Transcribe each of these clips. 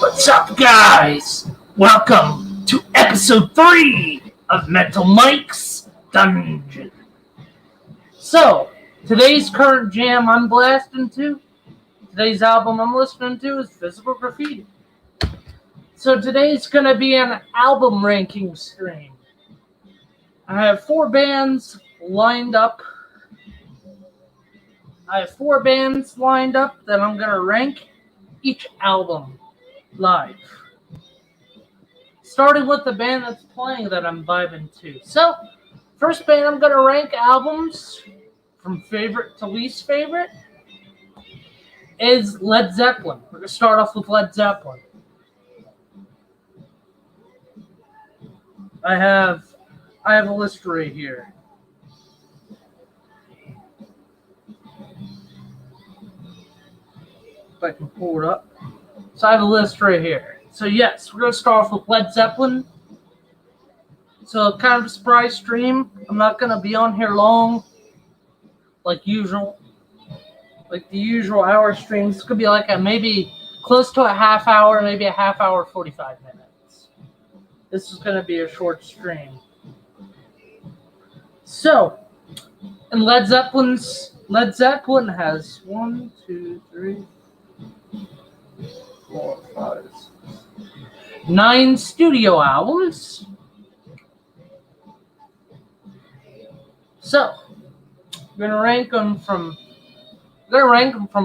What's up, guys? Welcome to episode 3 of Mental Mike's Dungeon. So, today's current jam I'm blasting to, today's album I'm listening to is Physical Graffiti. So today's going to be an album ranking stream. I have 4 bands lined up. that I'm going to rank each album live. Starting with the band that's playing that I'm vibing to. So, first band I'm going to rank albums from favorite to least favorite is Led Zeppelin. We're going to start off with Led Zeppelin. I have a list right here. If I can pull it up. So I have a list right here. So yes, we're going to start off with Led Zeppelin. So kind of a surprise stream. I'm not going to be on here long like usual. Like the usual hour streams. It's going to be like maybe close to a half hour, maybe a half hour, 45 minutes. This is going to be a short stream. So, and Led Zeppelin has 1, 2, 3, 4, 5, 6, 9 studio albums. So, I'm gonna rank them from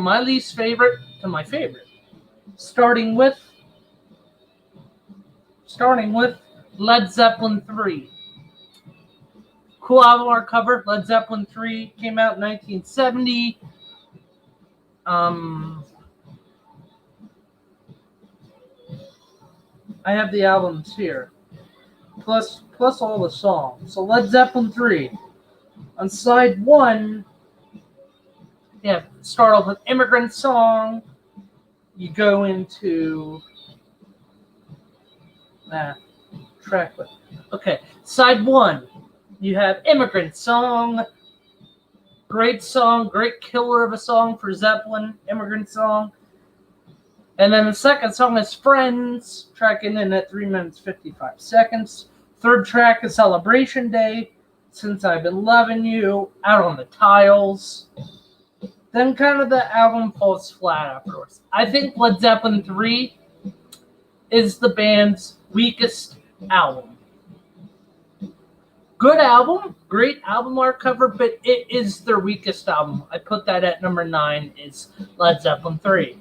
my least favorite to my favorite. Starting with Led Zeppelin 3. Cool album art cover. Led Zeppelin 3 came out in 1970. I have the albums here, plus all the songs. So Led Zeppelin 3. On side 1, start off with Immigrant Song. You go into track list. Okay, side 1. You have Immigrant Song. Great song, great killer of a song for Zeppelin. Immigrant Song. And then the second song is Friends, tracking in at 3 minutes 55 seconds. Third track is Celebration Day, Since I've Been Loving You, Out on the Tiles. Then kind of the album falls flat afterwards. I think Led Zeppelin 3 is the band's weakest album. Good album, great album art cover, but it is their weakest album. I put that at number 9 is Led Zeppelin 3.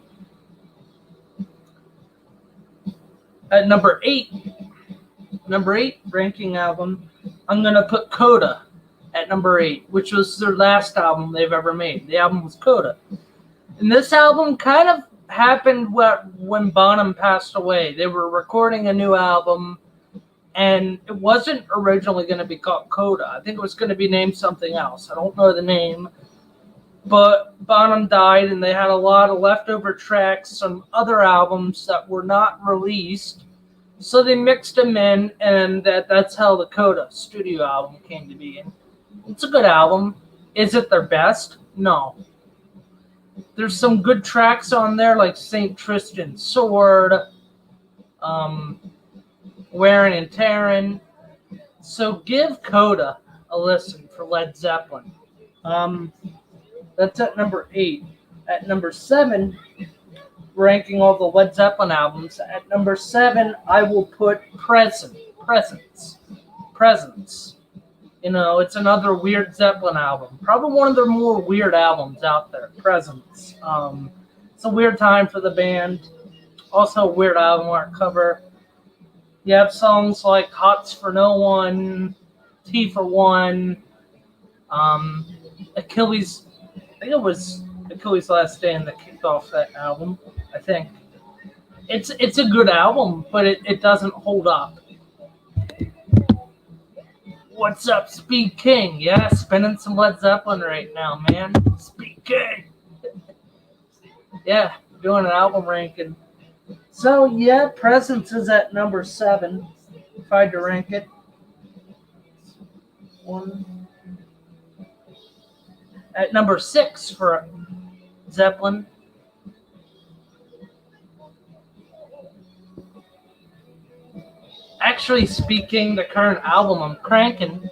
At number 8 ranking album, I'm going to put Coda at number 8, which was their last album they've ever made. The album was Coda. And this album kind of happened when Bonham passed away. They were recording a new album, and it wasn't originally going to be called Coda. I think it was going to be named something else. I don't know the name. But Bonham died, and they had a lot of leftover tracks from other albums that were not released. So they mixed them in, and that's how the Coda studio album came to be. And it's a good album. Is it their best? No. There's some good tracks on there, like St. Tristan's Sword, Wearing and Tearing. So give Coda a listen for Led Zeppelin. That's at number 8. At number 7, ranking all the Led Zeppelin albums, at number 7, I will put Presence. You know, it's another weird Zeppelin album. Probably one of their more weird albums out there, Presence. It's a weird time for the band. Also a weird album art cover. You have songs like Hots for No One, T for One, Achilles. I think it was Achilles' Last Stand that kicked off that album. I think it's a good album, but it doesn't hold up. What's up, Speed King? Yeah, spinning some Led Zeppelin right now, man. Speed King. Yeah, doing an album ranking. So yeah, Presence is at number 7. If I had to rank it, 1. At number 6 for Zeppelin, Actually speaking, the current album I'm cranking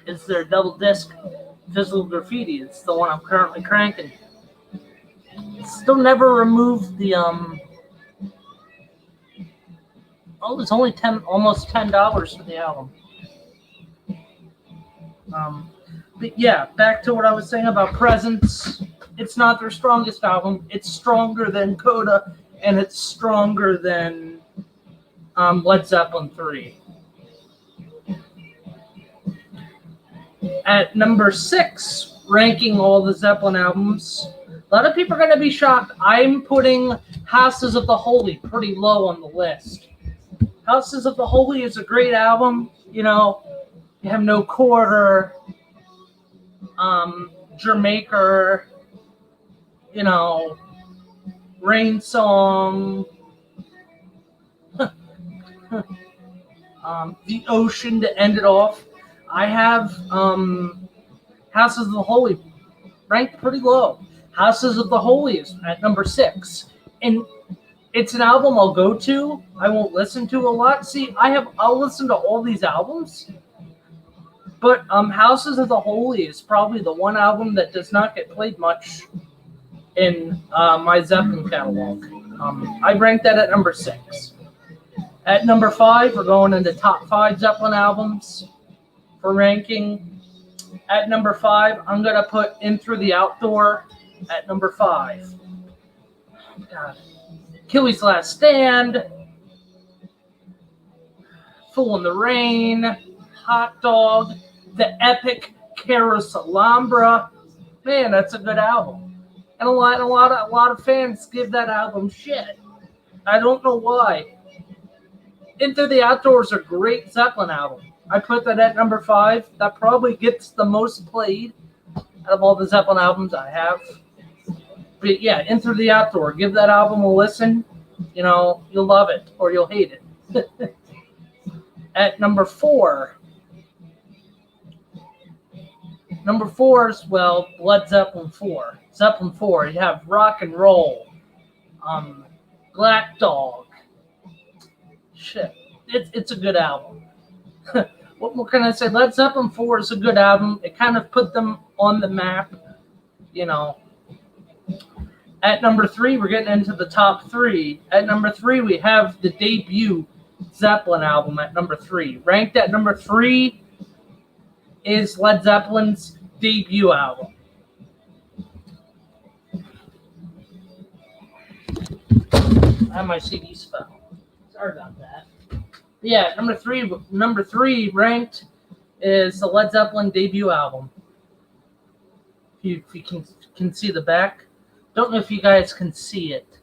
is their double disc Physical Graffiti. It's the one I'm currently cranking. Still never removed the oh, it's only almost $10 for the album. But yeah, back to what I was saying about Presence. It's not their strongest album. It's stronger than Coda, and it's stronger than Led Zeppelin 3. At number 6, ranking all the Zeppelin albums, a lot of people are going to be shocked. I'm putting Houses of the Holy pretty low on the list. Houses of the Holy is a great album. You know, you have No Quarter, Jamaica, you know, Rain Song, The Ocean to end it off. I have Houses of the Holy ranked pretty low. Houses of the Holy is at number 6. And it's an album I'll go to. I won't listen to a lot. See, I'll listen to all these albums. But Houses of the Holy is probably the one album that does not get played much in my Zeppelin catalog. I ranked that at number 6. At number 5, we're going into top 5 Zeppelin albums for ranking. At number 5, I'm going to put In Through the Outdoor at number 5. Oh, God. Achilles' Last Stand, Fool in the Rain, Hot Dog, the epic Carouselambra. Man, that's a good album. And a lot of fans give that album shit. I don't know why. Into the Outdoors is a great Zeppelin album. I put that at number 5. That probably gets the most played out of all the Zeppelin albums I have. But yeah, Into the Outdoor. Give that album a listen. You know, you'll love it or you'll hate it. At number 4. Number 4 is, well, Led Zeppelin 4. Zeppelin 4, you have Rock and Roll. Black Dog. Shit. It's a good album. What can I say? Led Zeppelin 4 is a good album. It kind of put them on the map, you know. At number 3, we're getting into the top 3. At number 3, we have the debut Zeppelin album at number 3. Ranked at number 3 is Led Zeppelin's debut album. I have my CD spell. Sorry about that. Yeah, number three ranked is the Led Zeppelin debut album. If you can see the back. Don't know if you guys can see it.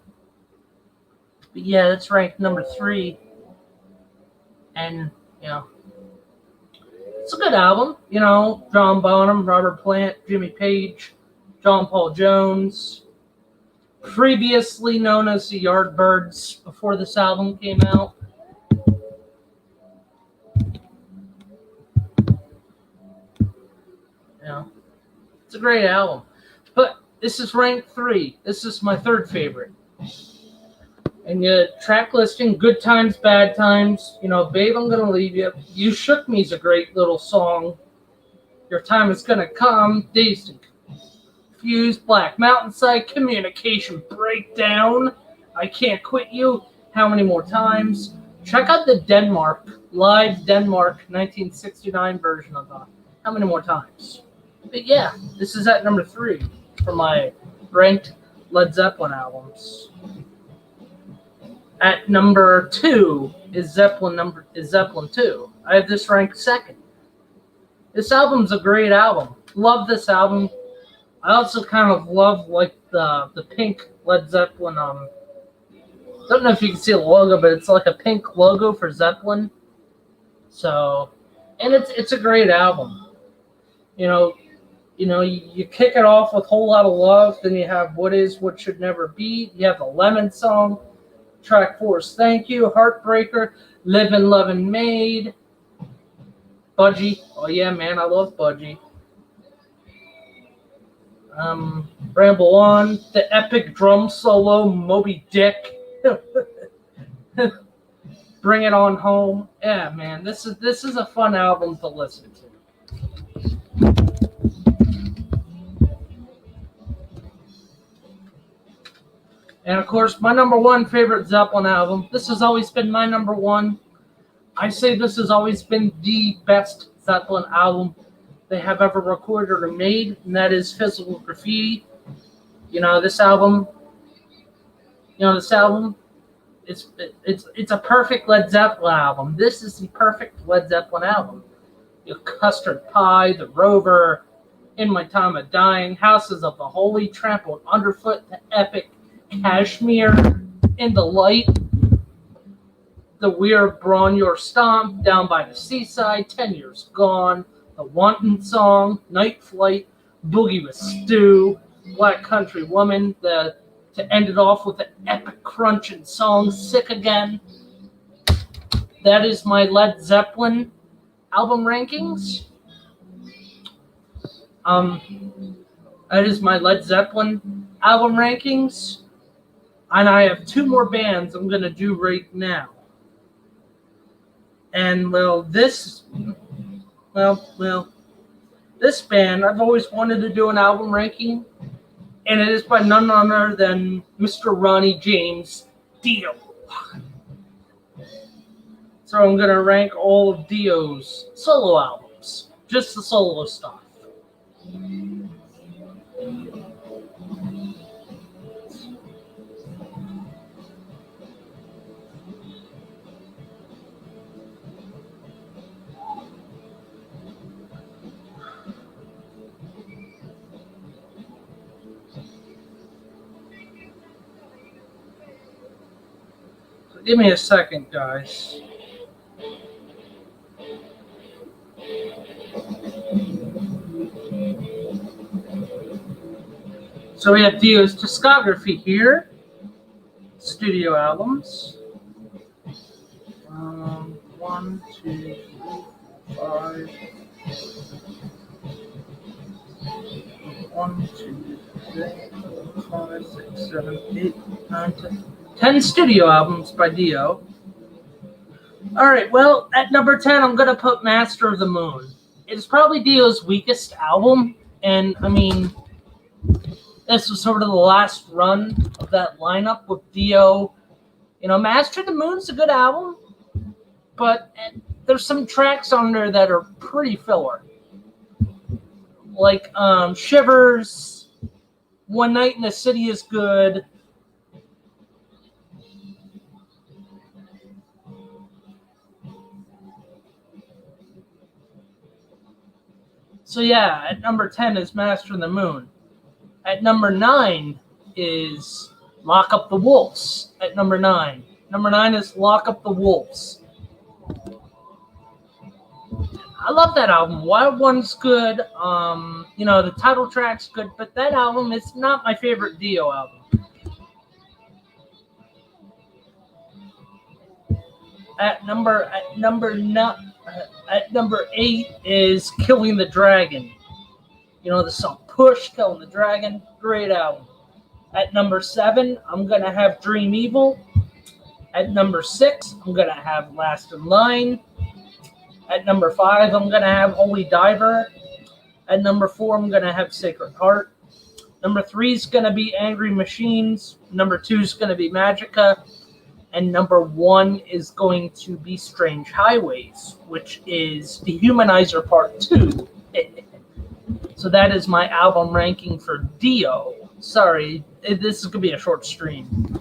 But yeah, that's ranked number 3. And, you know, it's a good album. You know, John Bonham, Robert Plant, Jimmy Page, John Paul Jones. Previously known as the Yardbirds before this album came out. You know, it's a great album. But this is ranked 3. This is my 3rd favorite. And your track listing, Good Times, Bad Times. You know, Babe, I'm Gonna Leave You. You Shook Me is a great little song. Your Time Is Gonna Come. Dazed and Confused. Black Mountainside. Communication Breakdown. I Can't Quit You. How Many More Times? Check out the live Denmark 1969 version of How Many More Times? But yeah, this is at number 3 for my ranked Led Zeppelin albums. At number 2 is Zeppelin 2. I have this ranked 2nd. This album's a great album. Love this album. I also kind of love like the pink Led Zeppelin. Don't know if you can see the logo, but it's like a pink logo for Zeppelin. So, and it's a great album. You know, you kick it off with Whole Lot of Love. Then you have What Is, What Should Never Be. You have the Lemon Song. Track 4 is Thank You. Heartbreaker. Livin', Lovin', Made. Budgie. Oh, yeah, man. I love Budgie. Ramble On. The epic drum solo, Moby Dick. Bring It On Home. Yeah, man, this is a fun album to listen to. And of course, my number one favorite Zeppelin album. This has always been my number one. I say this has always been the best Zeppelin album they have ever recorded or made, and that is Physical Graffiti. You know, this album. This album. It's a perfect Led Zeppelin album. This is the perfect Led Zeppelin album. Custard Pie, The Rover, In My Time of Dying, Houses of the Holy, Trampled Underfoot, the epic Kashmir, In the Light, the Weird Brawn Your Stomp, Down by the Seaside, 10 Years Gone, The Wanton Song, Night Flight, Boogie with Stew, Black Country Woman, to end it off with the epic crunching song, Sick Again. That is my Led Zeppelin album rankings. That is my Led Zeppelin album rankings. And I have two more bands I'm going to do right now. And, this band, I've always wanted to do an album ranking. And it is by none other than Mr. Ronnie James Dio. So I'm going to rank all of Dio's solo albums. Just the solo stuff. So give me a second, guys. So we have Dio's discography here. Studio albums. 1, 2, 3, 4, 5. 1, 2, 3, 4, 5, 6, 7, 8, 9, 10. 10 studio albums by Dio. Alright, well, at number 10, I'm going to put Master of the Moon. It's probably Dio's weakest album, and, I mean, this was sort of the last run of that lineup with Dio. Master of the Moon's a good album, but there's some tracks on there that are pretty filler. Like Shivers, One Night in the City is good. So yeah, at number 10 is Master of the Moon. At number 9 is Lock Up the Wolves. At number 9. Number 9 is Lock Up the Wolves. I love that album. Wild One's good. The title track's good, but that album is not my favorite Dio album. At number 8 is Killing the Dragon. The song Push, Killing the Dragon, great album. At number 7, I'm going to have Dream Evil. At number 6, I'm going to have Last in Line. At number 5, I'm going to have Holy Diver. At number 4, I'm going to have Sacred Heart. Number 3 is going to be Angry Machines. Number 2 is going to be Magica. And number 1 is going to be Strange Highways, which is Dehumanizer Part 2. So that is my album ranking for Dio. Sorry, this is going to be a short stream.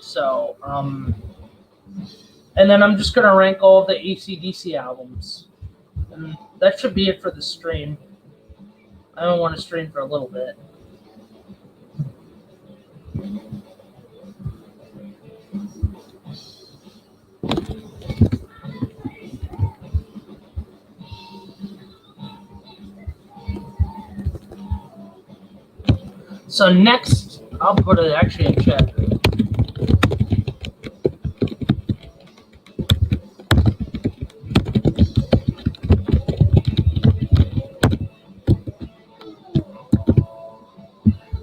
So, and then I'm just going to rank all of the AC/DC albums. And that should be it for the stream. I don't want to stream for a little bit. So next, I'll put it actually in chat.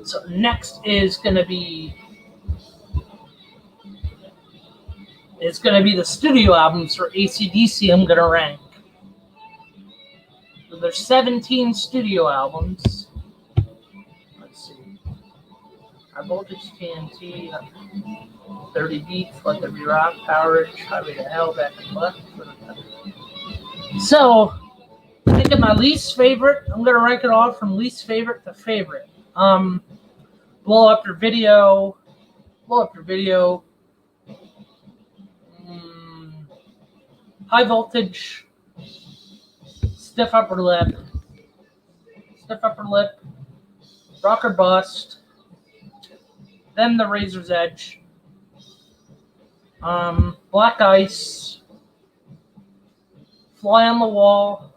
So next is going to be It's going to be the studio albums for AC/DC I'm going to rank. So there's 17 studio albums. Let's see. High Voltage, TNT, 30 Beats, Let There Be Rock, Power, Highway to Hell, Back and Left. So, I think of my least favorite. I'm going to rank it all from least favorite to favorite. Blow Up Your Video. High Voltage. Stiff Upper Lip. Rock or Bust. Then The Razor's Edge. Black Ice. Fly on the Wall.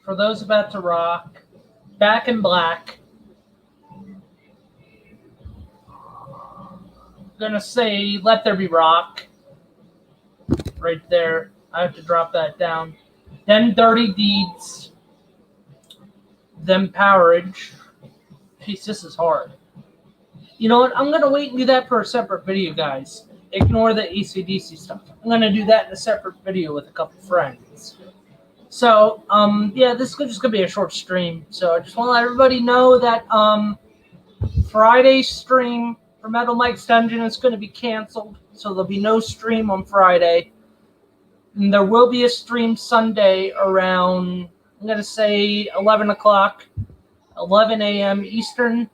For Those About to Rock. Back in Black. Gonna say Let There Be Rock. Right there. I have to drop that down. Then Dirty Deeds. Then Powerage. Jeez, this is hard. You know what? I'm going to wait and do that for a separate video, guys. Ignore the AC/DC stuff. I'm going to do that in a separate video with a couple friends. So, yeah, this is just going to be a short stream. So I just want to let everybody know that Friday's stream for Metal Mike's Dungeon is going to be canceled. So there'll be no stream on Friday. And there will be a stream Sunday around, I'm going to say 11 o'clock, 11 a.m. Eastern.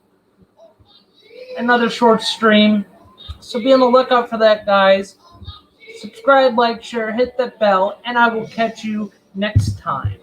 Another short stream. So be on the lookout for that, guys. Subscribe, like, share, hit that bell, and I will catch you next time.